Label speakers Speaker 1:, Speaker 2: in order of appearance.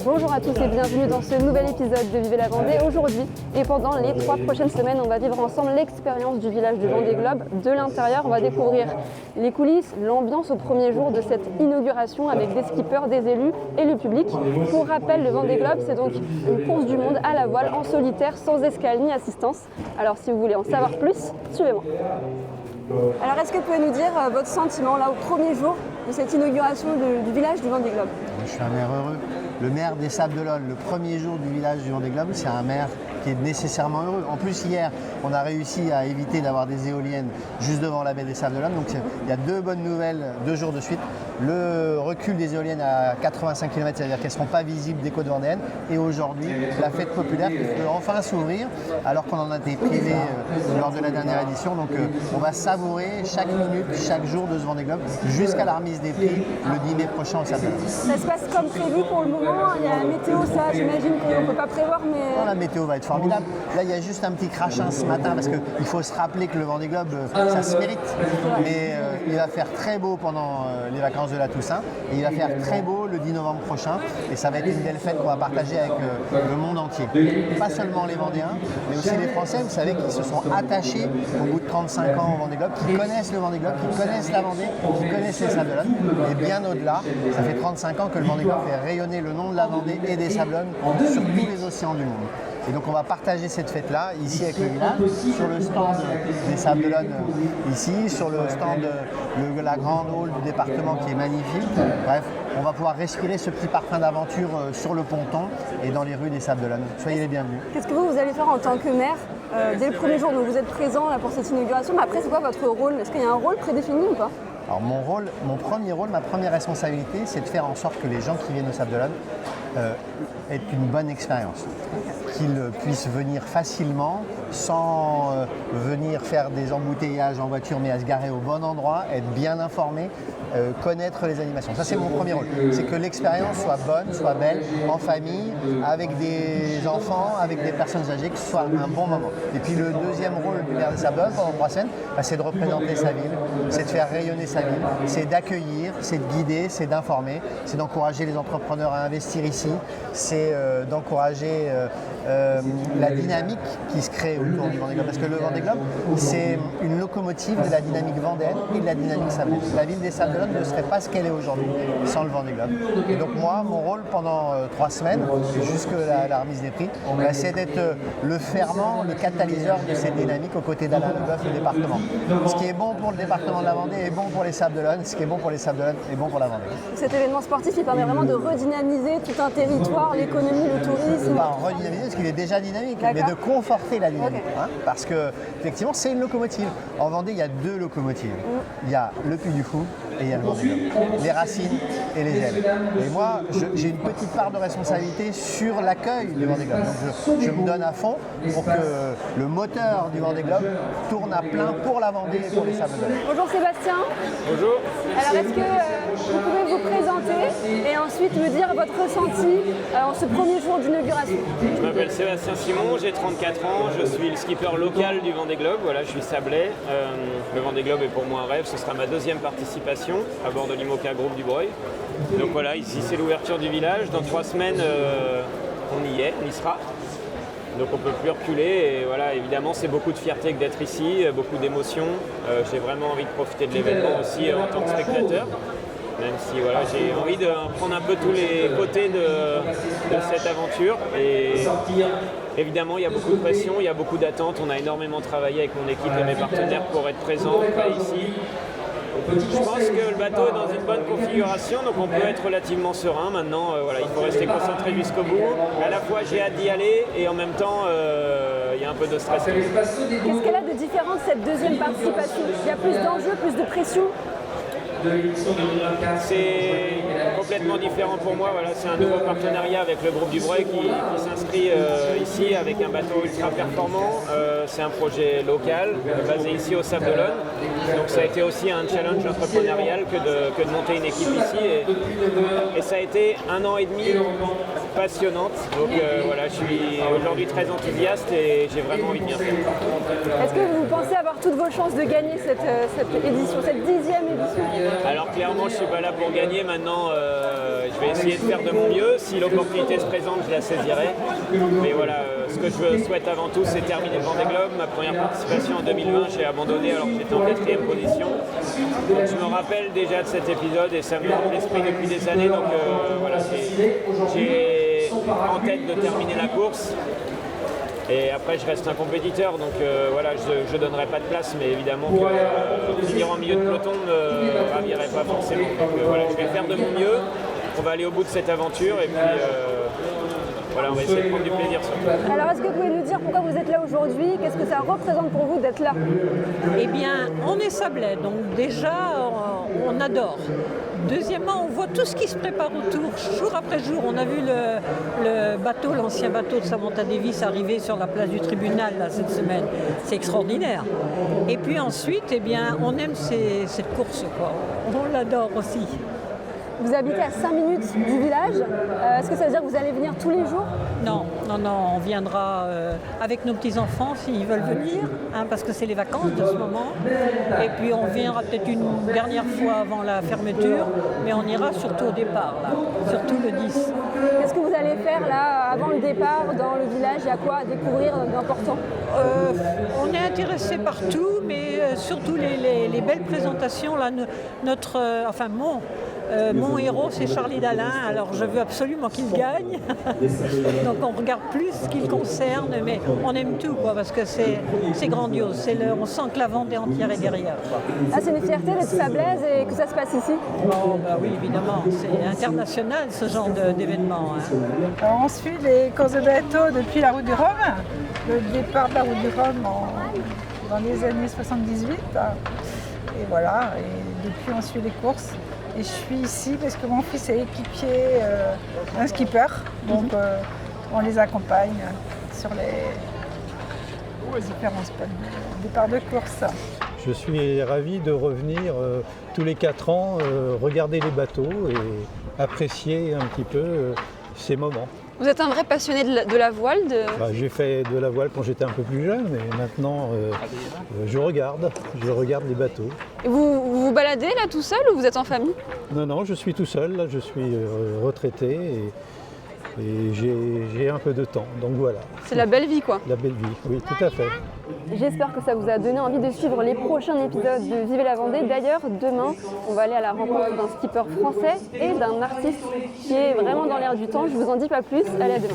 Speaker 1: Bonjour à tous et bienvenue dans ce nouvel épisode de Vivez la Vendée. Aujourd'hui et pendant les 3 prochaines semaines, on va vivre ensemble l'expérience du village du Vendée Globe. De l'intérieur, on va découvrir les coulisses, l'ambiance au premier jour de cette inauguration avec des skippers, des élus et le public. Pour rappel, le Vendée Globe, c'est donc une course du monde à la voile en solitaire, sans escale ni assistance. Alors si vous voulez en savoir plus, suivez-moi. Alors est-ce que vous pouvez nous dire votre sentiment là au premier jour de cette inauguration du village du Vendée Globe?
Speaker 2: Je suis un maire heureux. Le maire des Sables-d'Olonne, le premier jour du village du Vendée Globe, c'est un maire qui est nécessairement heureux. En plus, hier, on a réussi à éviter d'avoir des éoliennes juste devant la baie des Sables-d'Olonne. Donc il y a 2 bonnes nouvelles, 2 jours de suite. Le recul des éoliennes à 85 km, c'est-à-dire qu'elles ne seront pas visibles des côtes vendéennes. Et aujourd'hui, la fête populaire qui peut enfin s'ouvrir, alors qu'on en a été privé lors de la dernière édition. Donc on va savourer chaque minute, chaque jour de ce Vendée Globe, jusqu'à la remise des prix le 10 mai prochain au Sables-d'Olonne.
Speaker 1: Ça se passe comme prévu pour le moment? Il y a la météo, ça, j'imagine qu'on ne peut pas prévoir, mais...
Speaker 2: Non, la météo va être formidable. Là, il y a juste un petit crachin ce matin, parce qu'il faut se rappeler que le Vendée Globe, ça se mérite. Mais il va faire très beau pendant les vacances de la Toussaint, et il va faire très beau le 10 novembre prochain, et ça va être une belle fête qu'on va partager avec le monde entier. Pas seulement les Vendéens, mais aussi les Français, vous savez, qui se sont attachés au bout de 35 ans au Vendée Globe, qui connaissent le Vendée Globe, qui connaissent la Vendée, qui connaissent les Sables-d'Olonne, et bien au-delà, ça fait 35 ans que le Vendée Globe fait rayonner le nom de la Vendée et des Sables-d'Olonne sur tous les océans du monde. Et donc on va partager cette fête-là, ici avec le village, sur le stand des Sables-d'Olonne, ici, sur le stand de la grande hall du département qui est magnifique. Bref, on va pouvoir respirer ce petit parfum d'aventure sur le ponton et dans les rues des Sables-d'Olonne. Soyez les bienvenus.
Speaker 1: Qu'est-ce que vous allez faire en tant que maire dès le premier jour? Donc vous êtes présent là, pour cette inauguration, mais après c'est quoi votre rôle? Est-ce qu'il y a un rôle prédéfini ou pas?
Speaker 2: Alors mon premier rôle, ma première responsabilité, c'est de faire en sorte que les gens qui viennent au Sables-d'Olonne aient une bonne expérience. Qu'ils puissent venir facilement, sans venir faire des embouteillages en voiture, mais à se garer au bon endroit, être bien informés, connaître les animations. Ça, c'est mon premier rôle. C'est que l'expérience soit bonne, soit belle, en famille, avec des enfants, avec des personnes âgées, que ce soit un bon moment. Et puis le deuxième rôle du maire de Sables-d'Olonne pendant 3 semaines, c'est de représenter sa ville, c'est de faire rayonner sa ville, c'est d'accueillir, c'est de guider, c'est d'informer, c'est d'encourager les entrepreneurs à investir ici, c'est d'encourager la dynamique qui se crée autour du Vendée Globe. Parce que le Vendée Globe, c'est une locomotive de la dynamique vendéenne et de la dynamique sablaise. La ville des Sables-d'Olonne ne serait pas ce qu'elle est aujourd'hui sans le Vendée Globe. Et donc moi, mon rôle pendant 3 semaines, jusqu'à la remise des prix, c'est d'être le ferment, le catalyseur de cette dynamique aux côtés d'Alain Leboeuf, le département. Ce qui est bon pour le département de la Vendée est bon pour les Sables-d'Olonne, ce qui est bon pour les Sables-d'Olonne est bon pour la Vendée.
Speaker 1: Cet événement sportif, il permet vraiment de redynamiser tout un territoire, l'économie, le tourisme.
Speaker 2: Pas redynamiser parce qu'il est déjà dynamique, mais de conforter la dynamique. Okay. Hein, parce que effectivement, c'est une locomotive. En Vendée, il y a 2 locomotives. Il y a le Puy du Fou et il y a le Vendée Globe. Les racines et les ailes. Et moi, j'ai une petite part de responsabilité sur l'accueil du Vendée Globe. Donc je me donne à fond pour que le moteur du Vendée Globe tourne à plein pour la Vendée et pour les Sables-d'Olonne.
Speaker 1: Bonjour Sébastien.
Speaker 3: Bonjour.
Speaker 1: Alors est-ce que vous pouvez vous présenter et ensuite me dire votre ressenti en ce premier jour d'inauguration?
Speaker 3: Je m'appelle Sébastien Simon, j'ai 34 ans, je suis le skipper local du Vendée Globe. Voilà, je suis sablais. Le Vendée Globe est pour moi un rêve, ce sera ma 2e participation à bord de l'IMOCA Groupe du Breuil. Donc voilà, ici c'est l'ouverture du village. Dans 3 semaines, on y sera. Donc on ne peut plus reculer et voilà, évidemment c'est beaucoup de fierté que d'être ici, beaucoup d'émotions. J'ai vraiment envie de profiter de l'événement aussi en tant que spectateur. Même si voilà, j'ai envie de prendre un peu tous les côtés de cette aventure. Et évidemment, il y a beaucoup de pression, il y a beaucoup d'attentes. On a énormément travaillé avec mon équipe et mes partenaires pour être présents ici. Je pense que le bateau est dans une bonne configuration, donc on peut être relativement serein. Maintenant, voilà, il faut rester concentré jusqu'au bout. À la fois, j'ai hâte d'y aller et en même temps, il y a un peu de stress.
Speaker 1: Qu'est-ce qu'elle a de différent de cette 2e participation? Il y a plus d'enjeux, plus de pression?
Speaker 3: C'est complètement différent pour moi. Voilà, c'est un nouveau partenariat avec le groupe du Breuil qui s'inscrit ici avec un bateau ultra performant. C'est un projet local basé ici au Sables-d'Olonne. Donc ça a été aussi un challenge entrepreneurial que de monter une équipe ici. Et ça a été 1 an et demi passionnante. Donc voilà, je suis aujourd'hui très enthousiaste et j'ai vraiment envie de bien faire.
Speaker 1: Est-ce que vous pensez avoir toutes vos chances de gagner cette édition, cette 10e édition?
Speaker 3: Alors clairement, je ne suis pas là pour gagner. Maintenant, je vais essayer de faire de mon mieux. Si l'opportunité se présente, je la saisirai. Mais voilà, ce que je souhaite avant tout, c'est terminer le Vendée Globe. Ma première participation en 2020, j'ai abandonné alors que j'étais en 4e position. Donc je me rappelle déjà de cet épisode et ça me rend l'esprit depuis des années. Donc voilà, j'ai en tête de terminer la course. Et après, je reste un compétiteur, donc voilà, je ne donnerai pas de place, mais évidemment que finir en milieu de peloton ne me ravirait pas forcément. Donc voilà, je vais faire de mon mieux, on va aller au bout de cette aventure, et puis voilà, on va essayer de prendre du plaisir surtout.
Speaker 1: Alors, est-ce que vous pouvez nous dire pourquoi vous êtes là aujourd'hui? Qu'est-ce que ça représente pour vous d'être là?
Speaker 4: Eh bien, on est sablais, donc déjà, on adore. Deuxièmement, on voit tout ce qui se prépare autour, jour après jour. On a vu le bateau, l'ancien bateau de Samantha Davis arriver sur la place du tribunal là, cette semaine. C'est extraordinaire. Et puis ensuite, eh bien, on aime cette course, quoi. On l'adore aussi.
Speaker 1: Vous habitez à 5 minutes du village. Est-ce que ça veut dire que vous allez venir tous les jours?
Speaker 4: Non, on viendra avec nos petits-enfants s'ils veulent venir, parce que c'est les vacances de ce moment. Et puis on viendra peut-être une dernière fois avant la fermeture, mais on ira surtout au départ, là, surtout le 10.
Speaker 1: Qu'est-ce que vous allez faire là, avant le départ, dans le village? Il y a quoi à découvrir d'important?
Speaker 4: On est intéressé par tout, mais surtout les belles présentations. Là, mon héros, c'est Charlie Dalin, alors je veux absolument qu'il gagne. Donc on regarde plus ce qui le concerne, mais on aime tout, quoi, parce que c'est grandiose. On sent que la Vendée entière est derrière, quoi.
Speaker 1: Ah, c'est une fierté d'être sablaise et que ça se passe ici?
Speaker 4: Oh, bah oui, évidemment, c'est international ce genre d'événement.
Speaker 5: Alors, on suit les courses de bateau depuis la route du Rhum, le départ de la route du Rhum dans les années 78. Et voilà, et depuis on suit les courses. Et je suis ici parce que mon fils est équipier d'un skipper, donc on les accompagne sur les différents spots de départ de course.
Speaker 6: Je suis ravi de revenir tous les 4 ans, regarder les bateaux et apprécier un petit peu ces moments.
Speaker 1: Vous êtes un vrai passionné de la voile
Speaker 6: J'ai fait de la voile quand j'étais un peu plus jeune, mais maintenant je regarde les bateaux.
Speaker 1: Et vous vous baladez là tout seul ou vous êtes en famille?
Speaker 6: Non, je suis tout seul, là je suis retraité et j'ai un peu de temps, donc voilà.
Speaker 1: C'est la belle vie, quoi.
Speaker 6: La belle vie, oui, tout à fait.
Speaker 1: J'espère que ça vous a donné envie de suivre les prochains épisodes de Vivez la Vendée. D'ailleurs, demain, on va aller à la rencontre d'un skipper français et d'un artiste qui est vraiment dans l'air du temps. Je vous en dis pas plus. Allez, à demain.